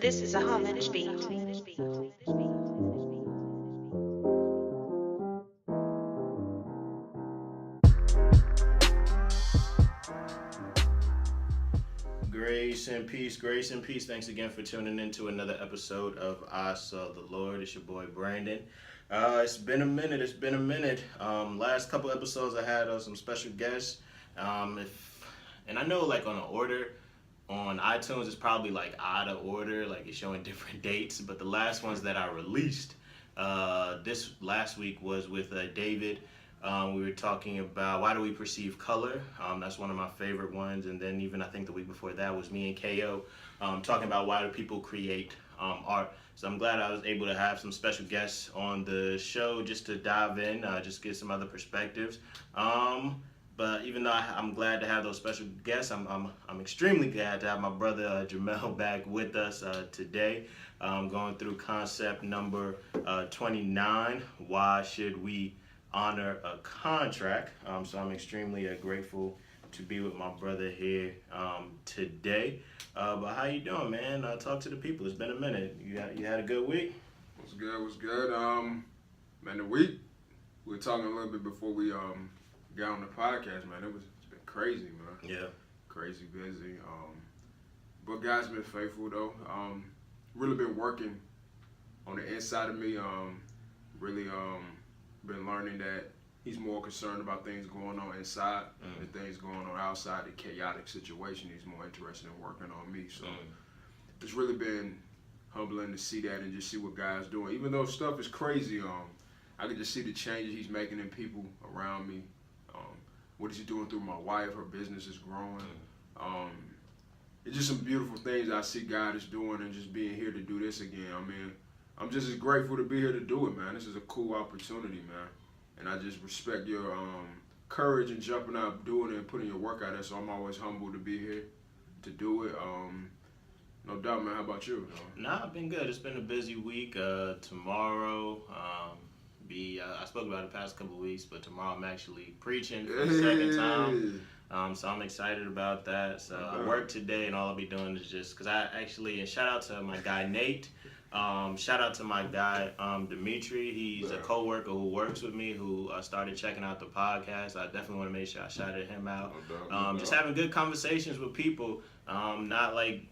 This is a homage beat. Grace and peace, grace and peace. Thanks again for tuning in to another episode of I Saw the Lord. It's your boy Brandon. It's been a minute. Last couple episodes I had some special guests. And I know like on an order on iTunes it's probably like out of order, like it's showing different dates. But the last ones that I released this last week was with David. We were talking about why do we perceive color. That's one of my favorite ones. And then even I think the week before that was me and KO talking about why do people create art. So I'm glad I was able to have some special guests on the show just to dive in, just get some other perspectives. But even though I'm glad to have those special guests, I'm extremely glad to have my brother Jermel back with us today, going through concept number 29. Why should we honor a contract? So I'm extremely grateful to be with my brother here today. But how you doing, man? Talk to the people. It's been a minute. You had a good week? What's good? Man, the week we were talking a little bit before we got on the podcast, man. It's been crazy, man. Yeah. Crazy busy. But God's been faithful though. Really been working on the inside of me. Really been learning that He's more concerned about things going on inside than things going on outside the chaotic situation. He's more interested in working on me. So it's really been humbling to see that and just see what God's doing. Even though stuff is crazy, I can just see the changes He's making in people around me. What is He doing through my wife? Her business is growing. It's just some beautiful things I see God is doing, and just being here to do this again. I mean, I'm just as grateful to be here to do it, man. This is a cool opportunity, man. And I just respect your courage and jumping out, doing it, and putting your work out there. So I'm always humbled to be here to do it. No doubt, man. How about you? Nah, I've been good. It's been a busy week. Tomorrow, I spoke about it the past couple of weeks, but tomorrow I'm actually preaching for the second time. So I'm excited about that. So I work today, and all I'll be doing is just, because and shout out to my guy Nate. Shout out to my guy Dimitri. He's a co-worker who works with me, who started checking out the podcast. I definitely want to make sure I shouted him out. Just having good conversations with people, not like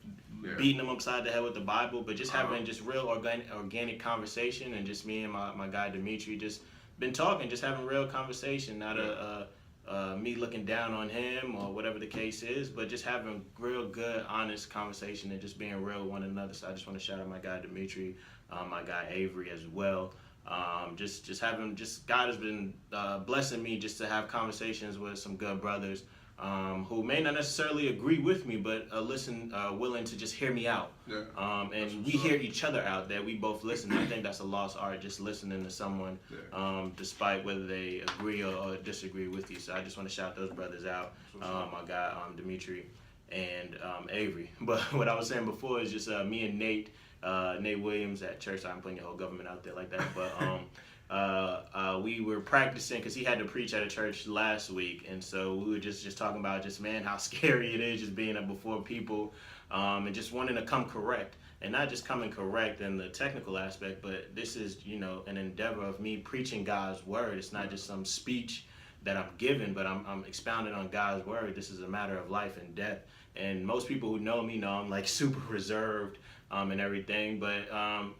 beating them upside the head with the Bible, but just having just real organic conversation. And just me and my guy Dimitri just been talking, just having real conversation, not me looking down on him or whatever the case is, but just having real good, honest conversation and just being real with one another. So I just want to shout out my guy Dimitri, my guy Avery as well. God has been blessing me just to have conversations with some good brothers who may not necessarily agree with me, but willing to just hear me out. And we hear each other out, that we both listen. I think that's a lost art, just listening to someone, despite whether they agree or disagree with you. So I just want to shout those brothers out, my guy Dimitri and Avery. But what I was saying before is just me and Nate Williams at church. I'm putting your whole government out there like that, but we were practicing because he had to preach at a church last week, and so we were just talking about how scary it is just being up before people, and just wanting to come correct, and not just coming correct in the technical aspect, but this is an endeavor of me preaching God's word. It's not just some speech that I'm giving, but I'm expounding on God's word. This is a matter of life and death. And most people who know me know I'm like super reserved and everything, but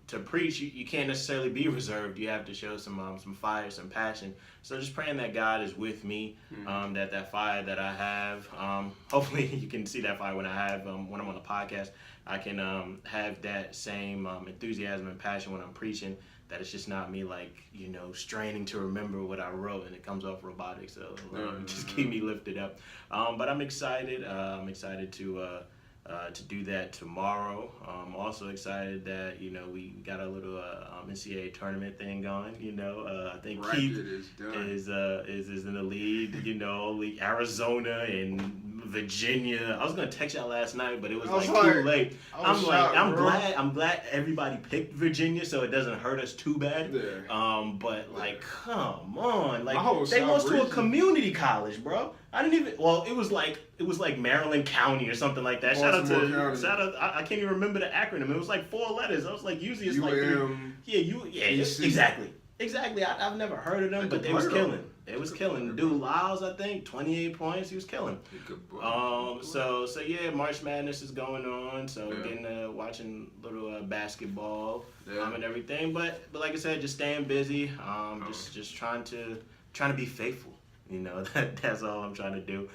to preach, you can't necessarily be reserved. You have to show some fire, some passion. So just praying that God is with me, that fire that I have, hopefully you can see that fire when when I'm on the podcast. I can have that same enthusiasm and passion when I'm preaching, that it's just not me straining to remember what I wrote and it comes off robotic. So just keep me lifted up. But I'm excited. I'm excied to do that tomorrow. I'm also excied that we got a little NCAA tournament thing going. I think Keith is in the lead. Arizona and Virginia. I was gonna text y'all last night, but it was I was too late. I'm bro. glad everybody picked Virginia, so it doesn't hurt us too bad. Yeah. But like, come on, like they South lost to a region. community college, bro. I didn't even. Well, it was like Maryland County or something like that. Shout out. I can't even remember the acronym. It was like 4 letters. I was like, usually it's like 3. Exactly. I've never heard of them, but they was killing. It was killing. Dude, Lyles, I think, 28 points. He was killing. So yeah, March Madness is going on. So getting watching little basketball and everything. But like I said, just staying busy. Just trying to be faithful. You know, that's all I'm trying to do.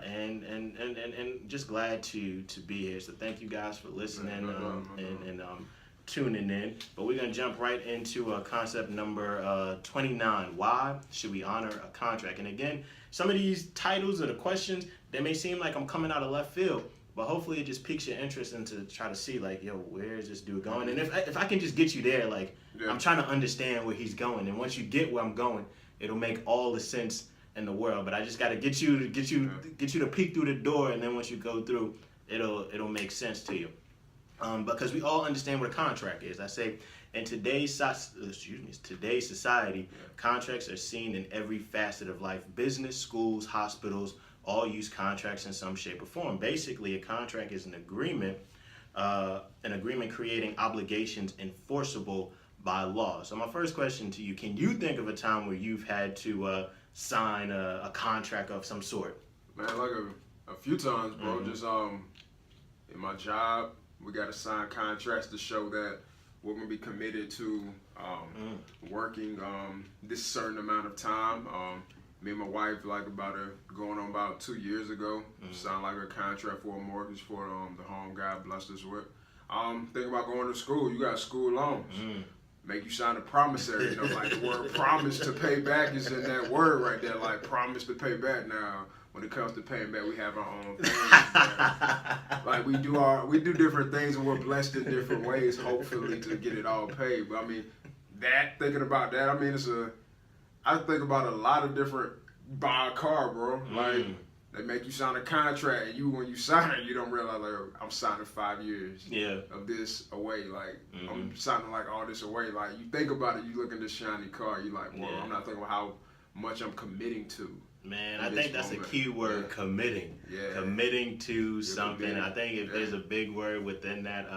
And just glad to be here. So thank you guys for listening and tuning in. But we're gonna jump right into concept number 29. Why should we honor a contract? And again, some of these titles or the questions, they may seem like I'm coming out of left field, but hopefully it just piques your interest into try to see like, yo, where is this dude going? And if I can just get you there, like I'm trying to understand where he's going. And once you get where I'm going, it'll make all the sense in the world. But I just got to get you to peek through the door, and then once you go through, it'll make sense to you. Because we all understand what a contract is. I say in today's society, contracts are seen in every facet of life. Business, schools, hospitals, all use contracts in some shape or form. Basically, a contract is an agreement creating obligations enforceable by law. So my first question to you, can you think of a time where you've had to sign a contract of some sort? Man, like a few times, bro. Just in my job, we got to sign contracts to show that we're going to be committed to working this certain amount of time. Me and my wife, going on about 2 years ago, signed like a contract for a mortgage for the home God blessed us with. Think about going to school. You got school loans. Make you sign a promissory, like the word promise to pay back is in that word right there, like promise to pay back. Now, when it comes to paying back, we have our own things. Like we do different things and we're blessed in different ways, hopefully to get it all paid. But I mean, thinking about that, I mean, I think about a lot of different, buy a car, bro. Like, they make you sign a contract, and when you sign it, you don't realize, like, I'm signing 5 years of this away. Like, I'm signing, like, all this away. Like, you think about it, you look at this shiny car, you're like, well, I'm not thinking about how much I'm committing to. Man, I think that's a key word, committing. Committing to something. Committing. I think if there's a big word within that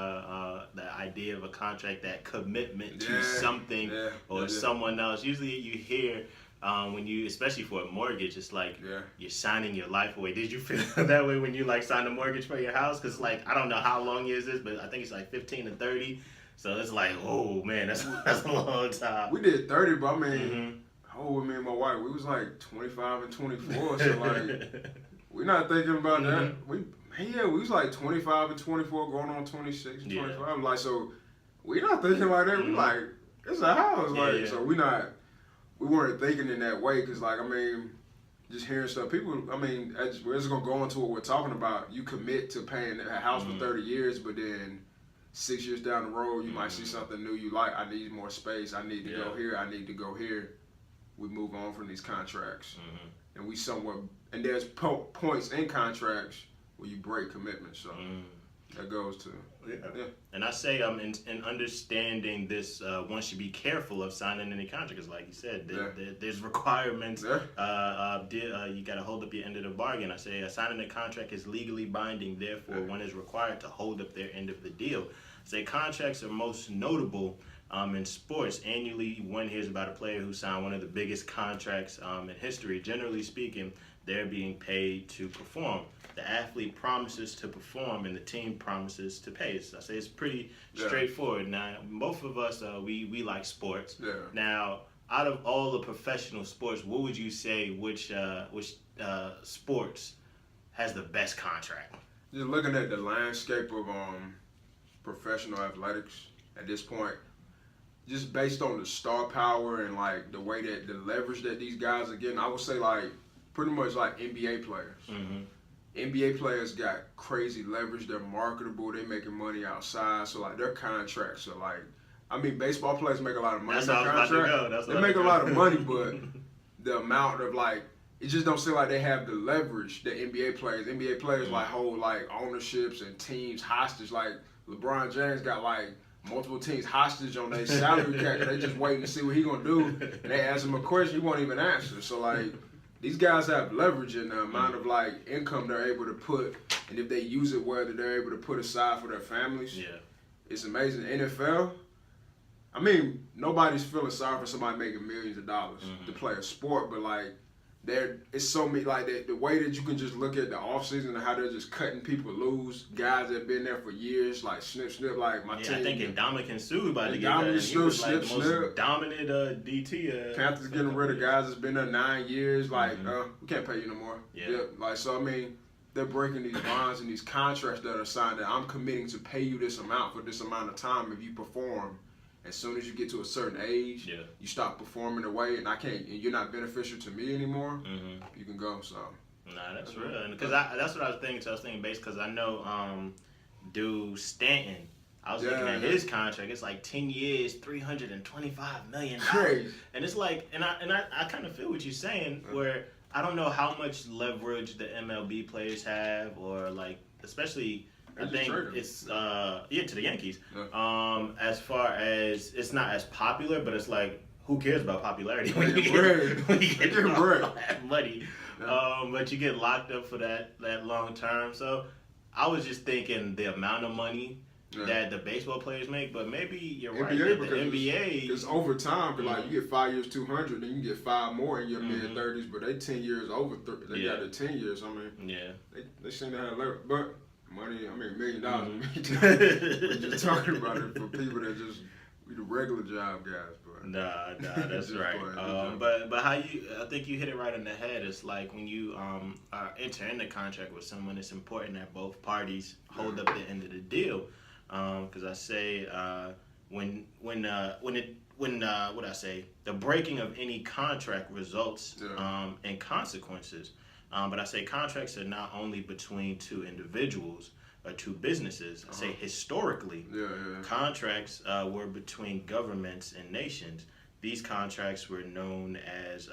the idea of a contract, that commitment to something or someone else. Usually you hear when you, especially for a mortgage, it's like you're signing your life away. Did you feel that way when you like signed a mortgage for your house? Because like, I don't know how long is this, but I think it's like 15 to 30. So it's like, oh man, that's a long time. We did 30, but I mean, with me and my wife, we was like 25 and 24. So like, we're not thinking about that. We was like 25 and 24, going on 26 and 25. Like, so we're not thinking like that. We like, it's a house. Like, so we weren't thinking in that way. Cause like, I mean, just hearing stuff, people, I mean, we're just gonna go into what we're talking about. You commit to paying a house for 30 years, but then 6 years down the road, you might see something new you like. I need more space. I need to go here. I need to go here. We move on from these contracts, and and there's points in contracts where you break commitments. So that goes to And I say in understanding this, one should be careful of signing any contract, because like you said, there's requirements. You got to hold up your end of the bargain. I say signing a contract is legally binding, therefore one is required to hold up their end of the deal. I say contracts are most notable in sports. Annually, one hears about a player who signed one of the biggest contracts in history. Generally speaking, they're being paid to perform. The athlete promises to perform, and the team promises to pay. So I say it's pretty straightforward. Now, both of us, we like sports. Now, out of all the professional sports, what would you say which sports has the best contract? Just looking at the landscape of professional athletics at this point, just based on the star power and like the way that the leverage that these guys are getting, I would say like pretty much like NBA players. NBA players got crazy leverage. They're marketable. They're making money outside. So like their contracts are like, I mean, baseball players make a lot of money. That's how I was about to go. They make a lot of money, but the amount of like it just don't seem like they have the leverage that NBA players. NBA players like hold like ownerships and teams hostage. Like LeBron James got like multiple teams hostage on their salary cap. They just waiting to see what he gonna do. And they ask him a question, he won't even answer. So like these guys have leverage in the amount of like income they're able to put, and if they use it well, that they're able to put aside for their families. Yeah, it's amazing. NFL. I mean, nobody's feeling sorry for somebody making millions of dollars to play a sport, but like. It's so many like that. The way that you can just look at the offseason and how they're just cutting people loose, guys that have been there for years, like snip, like my team. I think Ndamukong Suh about to get Ndamukong that. He was like snip, the most dominant DT. Panthers getting rid of guys that's been there 9 years. Like, we can't pay you no more. Yeah. Like, so I mean, they're breaking these bonds and these contracts that are signed that I'm committing to pay you this amount for this amount of time if you perform. As soon as you get to a certain age, you stop performing away, and and you're not beneficial to me anymore. You can go. So, nah, that's real. Because that's what I was thinking. So I was thinking based because I know, dude Stanton. I was looking at his contract. It's like 10 years, $325 million. Crazy. And it's like, and I kind of feel what you're saying. Where I don't know how much leverage the MLB players have, or like especially. I think it's to the Yankees. As far as it's not as popular, but it's like who cares about popularity when you get all that money? But you get locked up for that long term. So I was just thinking the amount of money that the baseball players make, but maybe you're right. The NBA it's over time. But like you get 5 years, 200, then you get 5 more in your mid 30s. But they 10 years over. They got the 10 years. I mean, they seem to have leverage, but. Money, I mean, $1 million. We're just talking about it for people that just be the regular job guys. But nah, that's right. But how I think you hit it right on the head. It's like when you enter into contract with someone, it's important that both parties hold up the end of the deal. Because I say the breaking of any contract results in consequences. But I say contracts are not only between two individuals or two businesses. I say historically, contracts were between governments and nations. These contracts were known as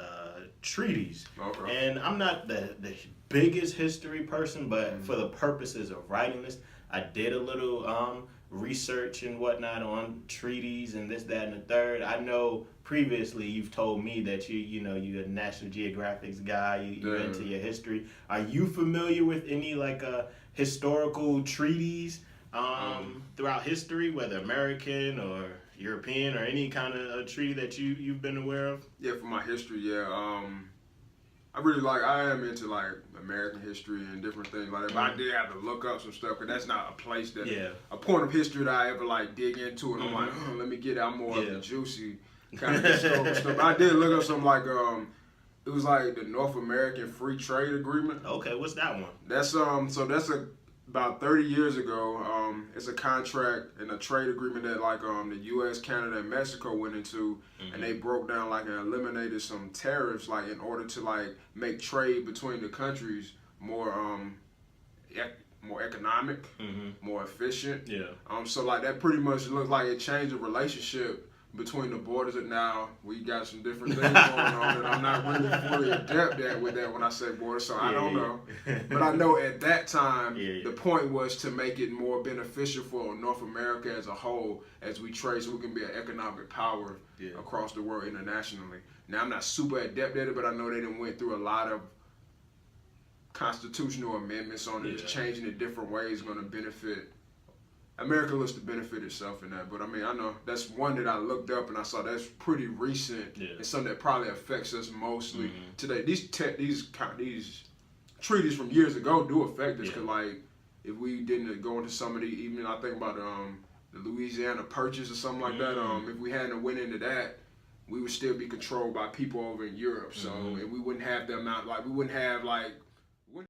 treaties. And I'm not the biggest history person, but for the purposes of writing this, I did a little research and whatnot on treaties and this, that, and the third. I know previously you've told me that you're a National Geographic's guy, you're into your history. Are you familiar with any like historical treaties throughout history, whether American or European or any kind of treaty that you've been aware of? Yeah, for my history, I am into like American history and different things. Like if I did have to look up some stuff, because that's not a place that a point of history that I ever like dig into, and I'm like, let me get out more of the juicy kind of historical stuff. I did look up some like it was like the North American Free Trade Agreement. Okay, what's that one? That's about 30 years ago. It's a contract and a trade agreement that like the U.S., Canada, and Mexico went into, and they broke down like and eliminated some tariffs like in order to like make trade between the countries more economic, more efficient. So like that pretty much looked like it changed the relationship between the borders, and now we got some different things going on that I'm not really fully adept at with that when I say border, so I don't know. But I know at that time, the point was to make it more beneficial for North America as a whole as we trade, so we can be an economic power across the world internationally. Now, I'm not super adept at it, but I know they done went through a lot of constitutional amendments on it, changing it different ways going to benefit. America looks to benefit itself in that, but I mean, I know that's one that I looked up and I saw that's pretty recent and something that probably affects us mostly today. These treaties from years ago do affect us, because like if we didn't go into some of the, even I think about the Louisiana Purchase or something like that. If we hadn't went into that, we would still be controlled by people over in Europe. So and we wouldn't have the amount, like we wouldn't have like